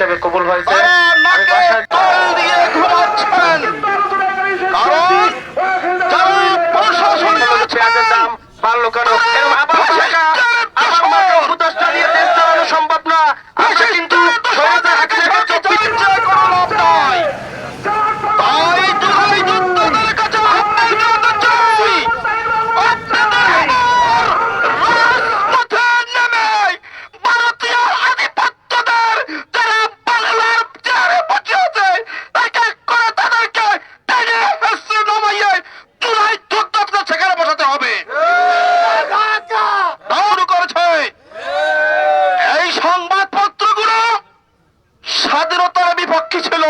হিসাবে কবুল হয়েছে। পেঁয়াজের দাম বাড়লো কেন? উপদেষ্টা দিয়ে দেশ চালানো সম্ভব না। আমরা কিন্তু স্বাধীনতার বিপক্ষে ছিল,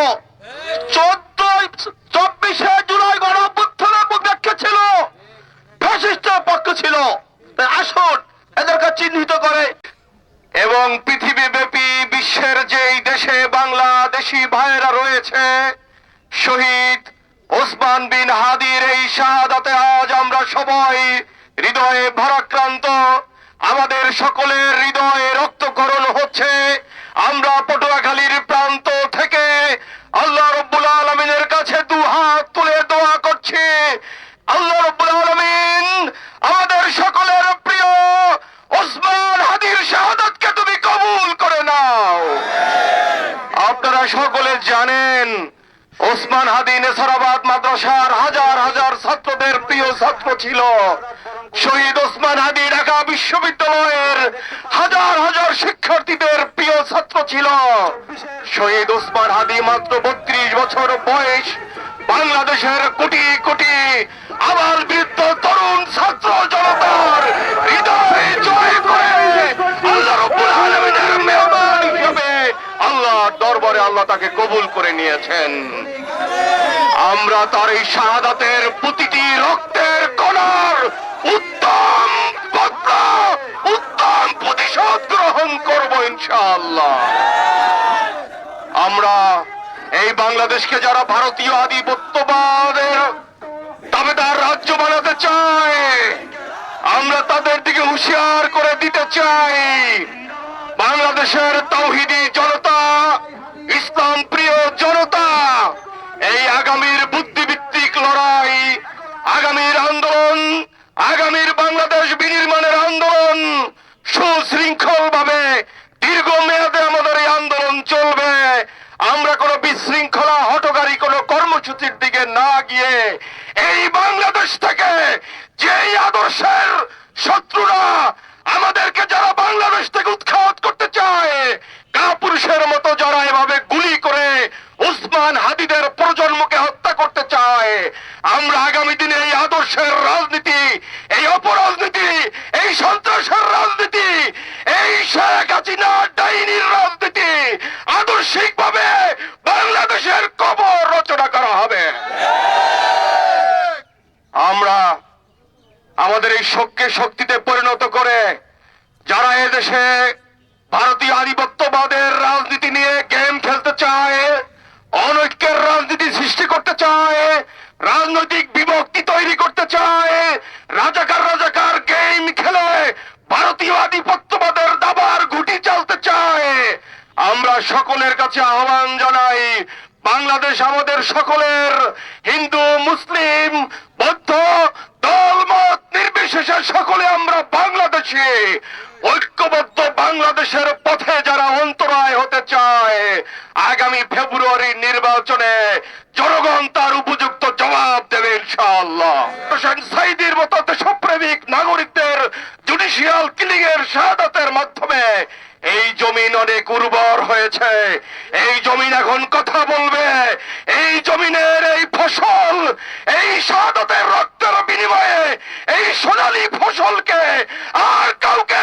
24শে জুলাই গণঅভ্যুত্থানের পক্ষে ছিল, ফ্যাসিস্টের পক্ষে ছিল। আসুন এদেরকে চিহ্নিত করে এবং পৃথিবীব্যাপী বিশ্বের যেই দেশে বাংলাদেশি ভাইয়েরা রয়েছে, শহীদ ওসমান বিন হাদির এই শাহাদাতে আজ আমরা সবাই হৃদয়ে ভারাক্রান্ত। আমাদের সকলের হৃদয়ে রক্তক্ষরণ হচ্ছে। আমরা পটুয়াখালীর প্রান্ত থেকে আল্লাহ রাব্বুল আলামিনের কাছে দুহাত তুলে দোয়া করছি, আল্লাহ রাব্বুল আলামিন আমাদের সকলের প্রিয় ওসমান হাদির শাহাদাতকে তুমি কবুল করে নাও। আপনারা সকলে জানেন ওসমান হাদি নেসারাবাদ মাদ্রাসার হাজার হাজার ছাত্রদের প্রিয় ছাত্র ছিল। শহীদ ওসমান হাদি ঢাকা বিশ্ববিদ্যালয়ের হাজার হাজার শিক্ষার্থীদের প্রিয় ছাত্র ছিল। শহীদ ওসমান হাদি মাত্র 32 বছর বয়স, বাংলাদেশের কোটি কোটি আবার বৃদ্ধ তরুণ ছাত্র জনতার হৃদয় জয় করে আল্লাহ রাব্বুল আলামিনের মেহমান হিসেবে আল্লাহর দরবারে আল্লাহ তাকে কবুল করে নিয়েছেন। আমরা তার এই শাহাদাতের প্রতিটি রক্তের কণার উত্তম বদলা, উত্তম প্রতিশোধ গ্রহণ করব ইনশাআল্লাহ। আমরা এই বাংলাদেশকে যারা ভারতীয় আধিপত্যবাদের দাবেদার রাজ্য বানাতে চায়, আমরা তাদের দিকে হুঁশিয়ার করে দিতে চাই, বাংলাদেশের তাওহীদি জনতা, ইসলাম প্রিয় জনতা, এই আগামীর বুদ্ধিভিত্তিক লড়াই, আগামীর আন্দোলন, আগামীর বাংলাদেশ বিনির্মাণের আন্দোলন সুশৃঙ্খল ভাবে দীর্ঘ মেয়াদে আমাদের এই আন্দোলন চলবে। আমরা কোনো বিশৃঙ্খলা হঠকারী কোনো কর্মসূচির দিকে না গিয়ে এই বাংলাদেশ থেকে যেই আদর্শের শত্রুরা আমাদেরকে যারা বাংলাদেশ থেকে উৎখাত করতে চায়, কাপুরুষের মতো যারা এভাবে গুলি করে ওসমান হাদিদের প্রজন্মকে হত্যা করতে চায়, আমরা আগামী দিনে এই আদর্শের রাজনীতি, এই অপরাজনীতি, এই সন্ত্রাসের রাজনীতি, এই শেখ হাসিনা ডাইনির রাজনীতি আদর্শিক ভাবে বাংলাদেশের কবর রচনা করা হবে। আমরা আমাদের এই শোককে শক্তিতে পরিণত করে যারা এদেশে ভারতীয় আধিপত্যবাদের রাজনীতি নিয়ে গেম খেলতে চায়, অনৈক্যের রাজনীতি সৃষ্টি করতে চায়, রাজনৈতিক বিভক্তি তৈরি করতে চায়, রাজাকার রাজাকার গেম খেলে ভারতীয় আধিপত্যবাদের দাবার ঘুঁটি চালতে চায়, আমরা সকলের কাছে আহ্বান জানাই, বাংলাদেশ আমাদের সকলের, হিন্দু মুসলিম বৌদ্ধ দলমত নির্বিশেষে সকলে আমরা বাংলাদেশে ঐক্যবদ্ধ বাংলাদেশের পথে যারা অন্তরায় হতে চায়, আগামী ফেব্রুয়ারির নির্বাচনে জনগণ তার উপযুক্ত জবাব দেবে ইনশাআল্লাহ। হোসেন সাইদির মতো দেশপ্রেমিক নাগরিকদের জুডিশিয়াল কিলিং এর শাহাদাতের মাধ্যমে এই জমিন অনেক উর্বর হয়েছে। এই জমিন এখন কথা বলবে। এই জমিনের এই ফসল, এই শাহাদাতের রক্তের বিনিময়ে এই সোনালী ফসলকে আর কাউকে